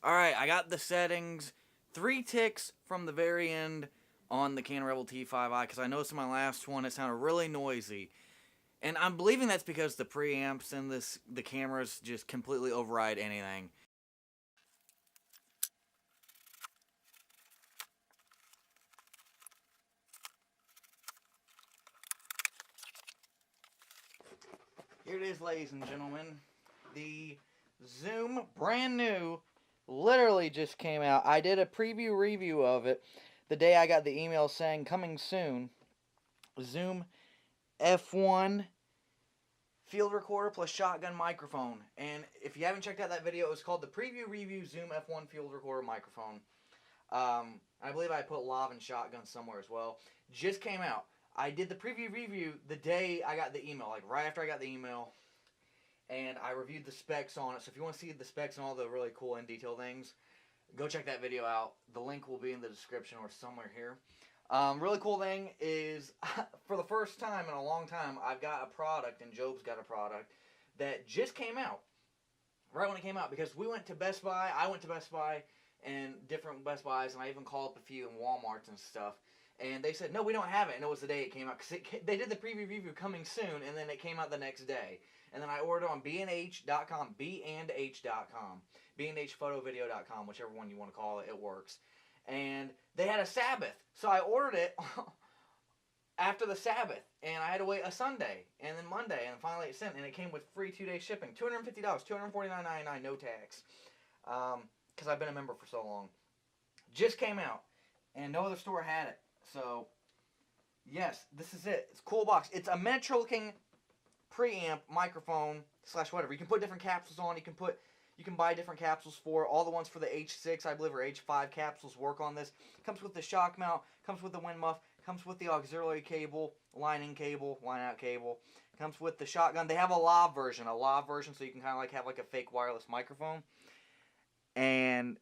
Alright, I got the settings. 3 ticks from the very end on the Canon Rebel T5i because I noticed in my last one it sounded really noisy. And I'm believing that's because the preamps and the cameras just completely override anything. Here it is, ladies and gentlemen. The Zoom, brand new, literally just came out. I did a preview review of it the day I got the email saying coming soon. Zoom F1 field recorder plus shotgun microphone. And if you haven't checked out that video, it was called the preview review Zoom F1 field recorder microphone. I believe I put lav and shotgun somewhere as well. Just came out. I did the preview review the day I got the email, like right after I got the email, and I reviewed the specs on it. So if you want to see the specs and all the really cool in detail things, go check that video out. The link will be in the description or somewhere here. Really cool thing is, for the first time in a long time, I've got a product, and Job's got a product, that just came out. Right when it came out, because we went to Best Buy, I went to Best Buy, and different Best Buys, and I even called up a few in Walmarts and stuff, and they said, no, we don't have it, and it was the day it came out, because they did the preview review coming soon, and then it came out the next day. And then I ordered on bnh.com, bandh.com, bndhphotovideo.com, whichever one you want to call it, it works. And they had a Sabbath, so I ordered it after the Sabbath, and I had to wait a Sunday, and then Monday, and finally it sent, and it came with free 2-day shipping, $250, $249.99, no tax, because I've been a member for so long. Just came out, and no other store had it, so yes, this is it. It's a cool box. It's a miniature-looking preamp microphone slash whatever. You can put different capsules on. You can buy different capsules for all the ones for the H6, I believe, or H5 capsules work on this. Comes with the shock mount, comes with the wind muff, comes with the auxiliary cable, line-in cable, line-out cable. Comes with the shotgun. They have a lav version, so you can kind of like have like a fake wireless microphone. And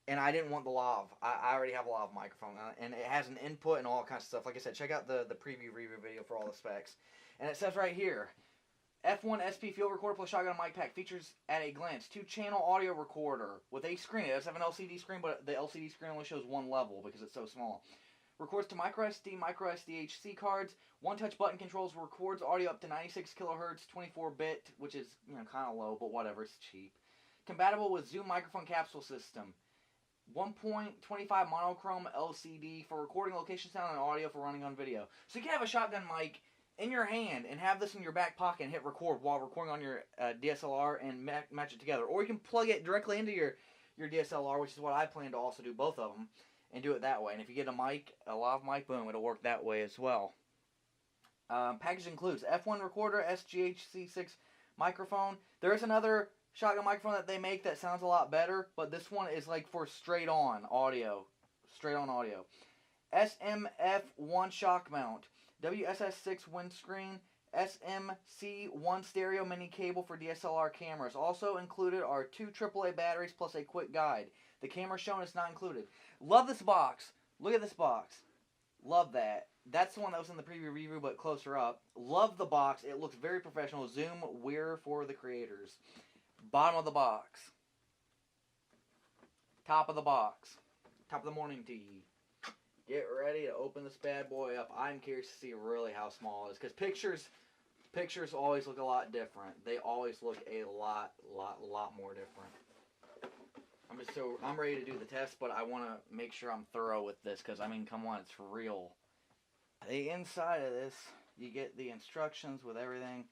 I didn't want the lav. I already have a lav microphone, and it has an input and all kinds of stuff. Like I said, check out the preview review video for all the specs. And it says right here, F1 SP field recorder plus shotgun mic pack features at a glance 2-channel audio recorder with a screen. It does have an LCD screen, but the LCD screen only shows one level because it's so small. Records to micro SDHC cards. One-touch button controls records audio up to 96 kilohertz, 24-bit, which is kind of low, but whatever, it's cheap. Compatible with Zoom microphone capsule system. 1.25 monochrome LCD for recording location sound and audio for running on video. So you can have a shotgun mic in your hand and have this in your back pocket and hit record while recording on your DSLR and match it together. Or you can plug it directly into your DSLR, which is what I plan to also do, both of them, and do it that way. And if you get a lav mic, boom, it'll work that way as well. Package includes F1 recorder, SGHC6 microphone. There is another shotgun microphone that they make that sounds a lot better, but this one is like for straight on audio. SMF1 shock mount. WSS6 windscreen. SMC1 stereo mini cable for DSLR cameras. Also included are 2 AAA batteries plus a quick guide. The camera shown is not included. Love this box. Look at this box. Love that. That's the one that was in the preview review, but closer up. Love the box. It looks very professional. Zoom, we're for the creators. Bottom of the box. Top of the box. Top of the morning tea. Get ready to open this bad boy up. I'm curious to see really how small it is, because pictures always look a lot different. They always look a lot more different. I'm ready to do the test, but I want to make sure I'm thorough with this, because I mean, come on, it's real. The inside of this, you get the instructions with everything,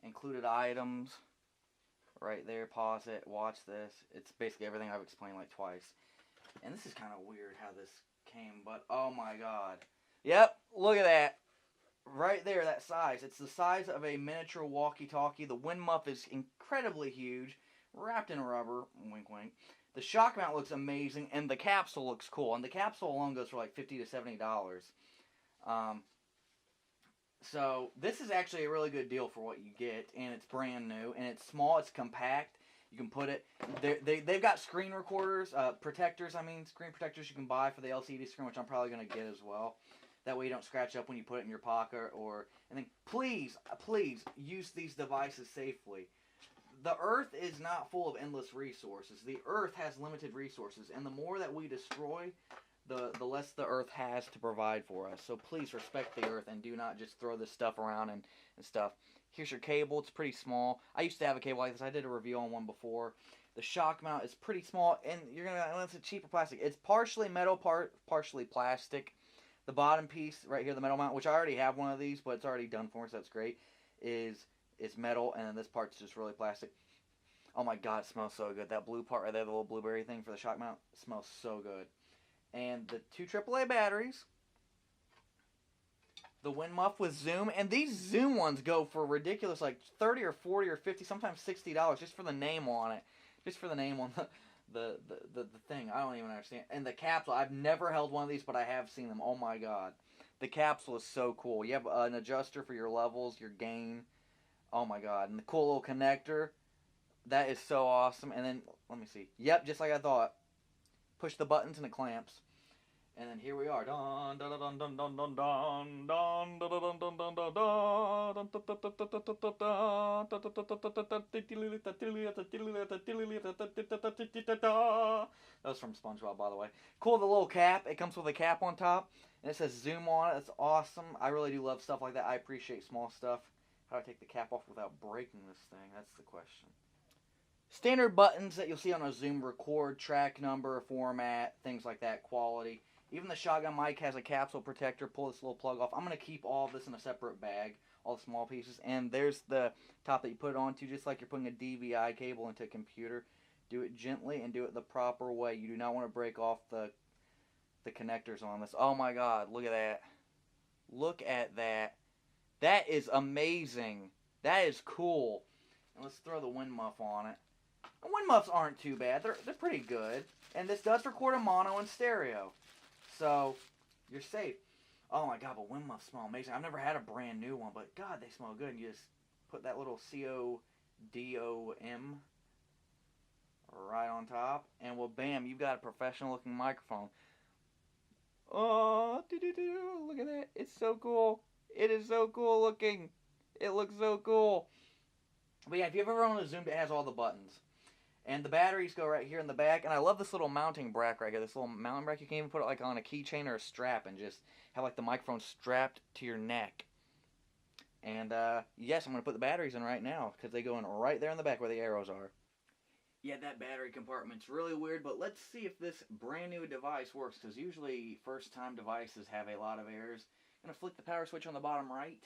included items. Right there, pause it, watch this. It's basically everything I've explained like twice. And this is kind of weird how this came, but oh my god. Yep, look at that. Right there, that size. It's the size of a miniature walkie-talkie. The wind muff is incredibly huge, wrapped in rubber, wink wink. The shock mount looks amazing, and the capsule looks cool. And the capsule alone goes for like $50 to $70. So this is actually a really good deal for what you get, and it's brand new, and it's small, it's compact. You can put it, they've got screen recorders, screen protectors you can buy for the LCD screen, which I'm probably going to get as well. That way you don't scratch up when you put it in your pocket, and then please use these devices safely. the Earth is not full of endless resources. The Earth has limited resources, and the more that we destroy, the less the Earth has to provide for us. So please respect the Earth and do not just throw this stuff around and stuff. Here's your cable. It's pretty small. I used to have a cable like this. I did a review on one before. The shock mount is pretty small, and you're gonna, it's a cheaper plastic. It's partially metal, partially plastic. The bottom piece right here, the metal mount, which I already have one of these, but it's already done for me, so that's great. Is metal, and then this part's just really plastic. Oh my god, it smells so good. That blue part right there, the little blueberry thing for the shock mount, smells so good. And the 2 AAA batteries. The wind muff with zoom, and these zoom ones go for ridiculous, like 30 or 40 or 50, sometimes $60 just for the name on it. Just for the name on the thing. I don't even understand. And the capsule, I've never held one of these, but I have seen them. Oh my god. The capsule is so cool. You have an adjuster for your levels, your gain. Oh my god. And the cool little connector. That is so awesome. And then, let me see. Yep, just like I thought. Push the buttons and it clamps. And then here we are. Dun dun dun dun dun dun dun dun dun dun dun dun dun dun. That was from SpongeBob, by the way. Cool, the little cap. It comes with a cap on top, and it says zoom on it. It's awesome. I really do love stuff like that. I appreciate small stuff. How do I take the cap off without breaking this thing? That's the question. Standard buttons that you'll see on a Zoom: record, track number, format, things like that, quality. Even the shotgun mic has a capsule protector. Pull this little plug off. I'm going to keep all of this in a separate bag, all the small pieces. And there's the top that you put it onto, just like you're putting a DVI cable into a computer. Do it gently and do it the proper way. You do not want to break off the connectors on this. Oh my god, look at that. Look at that. That is amazing. That is cool. And let's throw the wind muff on it. The wind muffs aren't too bad. They're pretty good. And this does record a mono and stereo. So, you're safe. Oh my god, but wind muffs smell amazing. I've never had a brand new one, but god, they smell good. And you just put that little CODOM right on top. And well, bam, you've got a professional looking microphone. Oh, look at that. It's so cool. It is so cool looking. It looks so cool. But yeah, if you've ever owned a Zoom, it has all the buttons. And the batteries go right here in the back. And I love this little mounting bracket right here. This little mounting bracket. You can even put it like on a keychain or a strap and just have like the microphone strapped to your neck. And yes, I'm going to put the batteries in right now because they go in right there in the back where the arrows are. Yeah, that battery compartment's really weird, but let's see if this brand new device works, because usually first time devices have a lot of errors. I'm going to flick the power switch on the bottom right.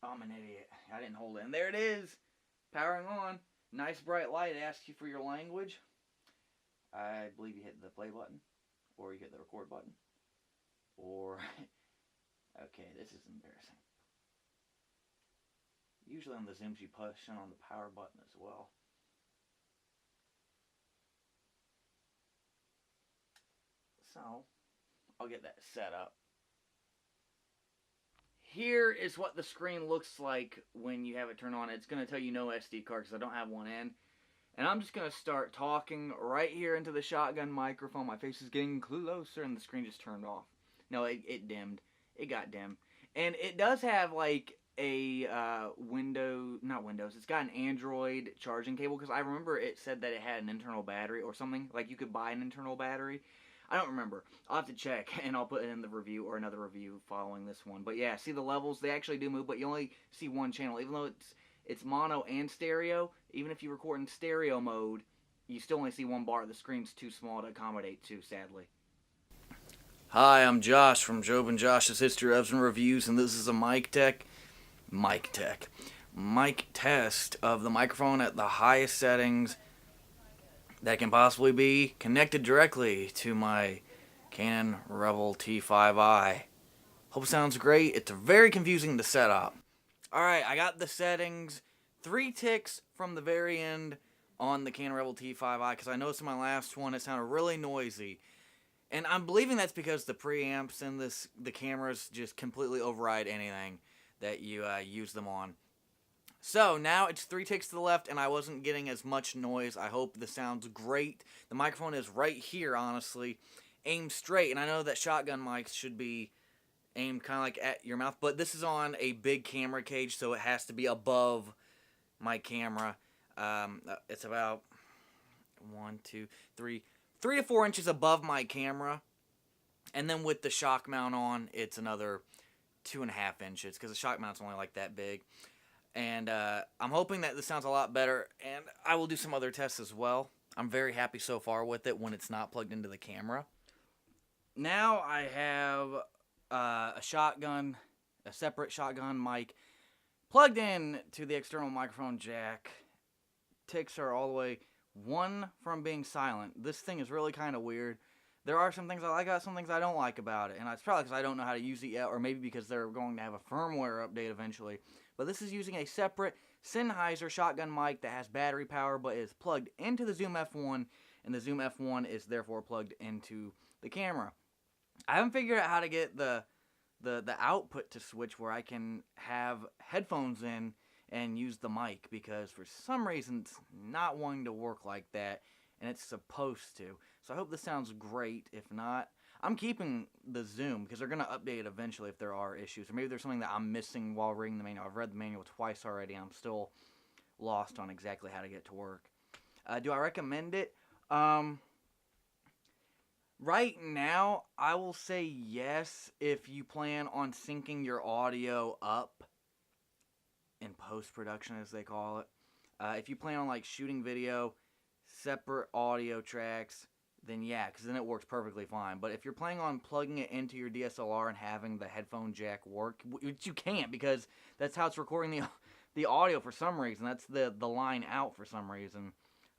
I'm an idiot. I didn't hold it. And there it is. Powering on. Nice bright light. It asks you for your language. I believe you hit the play button. Or you hit the record button. Or... okay, this is embarrassing. Usually on the Zooms you push in on the power button as well. So, I'll get that set up. Here is what the screen looks like when you have it turned on. It's going to tell you no SD card because I don't have one in. And I'm just going to start talking right here into the shotgun microphone. My face is getting closer and the screen just turned off. No, it dimmed. It got dim. And it does have like a it's got an Android charging cable, because I remember it said that it had an internal battery or something. Like you could buy an internal battery. I don't remember. I'll have to check, and I'll put it in the review or another review following this one. But yeah, see the levels? They actually do move, but you only see one channel. Even though it's mono and stereo, even if you record in stereo mode, you still only see one bar. The screen's too small to accommodate two, sadly. Hi, I'm Josh from Job and Josh's History of and Reviews, and this is a mic test of the microphone at the highest settings that can possibly be connected directly to my Canon Rebel T5i. Hope it sounds great. It's very confusing to set up. Alright, I got the settings. 3 ticks from the very end on the Canon Rebel T5i, because I noticed in my last one it sounded really noisy. And I'm believing that's because the preamps and the cameras just completely override anything that you use them on. So now it's 3 ticks to the left, and I wasn't getting as much noise. I hope this sounds great. The microphone is right here, honestly, aimed straight, and I know that shotgun mics should be aimed kind of like at your mouth, but this is on a big camera cage, so it has to be above my camera. It's about 3 to 4 inches above my camera, and then with the shock mount on, it's another 2.5 inches, because the shock mount's only like that big. And I'm hoping that this sounds a lot better, and I will do some other tests as well. I'm very happy so far with it when it's not plugged into the camera. Now I have a separate shotgun mic plugged in to the external microphone jack. Ticks are all the way one from being silent. This thing is really kind of weird. There are some things I like about it, some things I don't like about it, and it's probably because I don't know how to use it yet, or maybe because they're going to have a firmware update eventually. But this is using a separate Sennheiser shotgun mic that has battery power, but is plugged into the Zoom F1, and the Zoom F1 is therefore plugged into the camera. I haven't figured out how to get the output to switch where I can have headphones in and use the mic, because for some reason it's not wanting to work like that, and it's supposed to. So I hope this sounds great. If not, I'm keeping the Zoom because they're going to update it eventually if there are issues, or maybe there's something that I'm missing while reading the manual. I've read the manual twice already, and I'm still lost on exactly how to get it to work. Do I recommend it? Right now, I will say yes if you plan on syncing your audio up in post-production, as they call it. If you plan on like shooting video, separate audio tracks, then yeah, because then it works perfectly fine. But if you're planning on plugging it into your DSLR and having the headphone jack work, which you can't, because that's how it's recording the audio for some reason. That's the line out for some reason.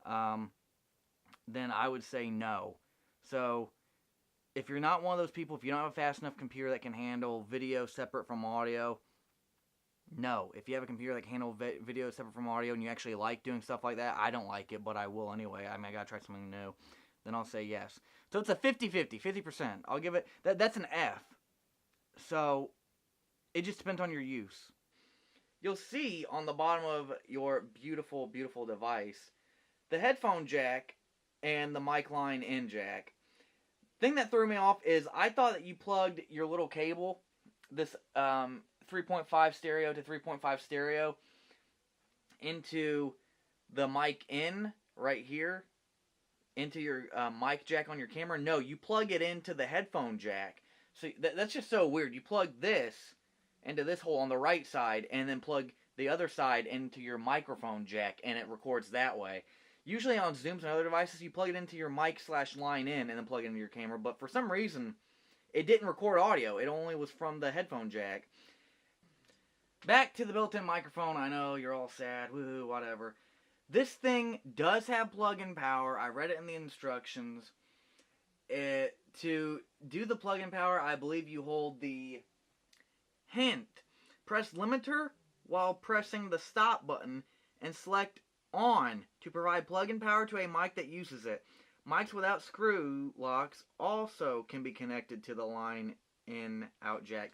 Then I would say no. So if you're not one of those people, if you don't have a fast enough computer that can handle video separate from audio, no. If you have a computer that can handle video separate from audio and you actually like doing stuff like that, I don't like it, but I will anyway. I mean, I gotta try something new. Then I'll say yes. So it's a 50-50, 50%. I'll give it, that's an F. So it just depends on your use. You'll see on the bottom of your beautiful, beautiful device, the headphone jack and the mic line in jack. Thing that threw me off is I thought that you plugged your little cable, this 3.5 stereo to 3.5 stereo, into the mic in right here, into your mic jack on your camera. No, you plug it into the headphone jack. So that's just so weird. You plug this into this hole on the right side and then plug the other side into your microphone jack, and it records that way. Usually on Zooms and other devices, you plug it into your mic/line in and then plug it into your camera, but for some reason, it didn't record audio. It only was from the headphone jack. Back to the built-in microphone. I know you're all sad, woohoo, whatever. This thing does have plug-in power. I read it in the instructions. To do the plug-in power, I believe you hold the hint. Press limiter while pressing the stop button and select on to provide plug-in power to a mic that uses it. Mics without screw locks also can be connected to the line in out jack.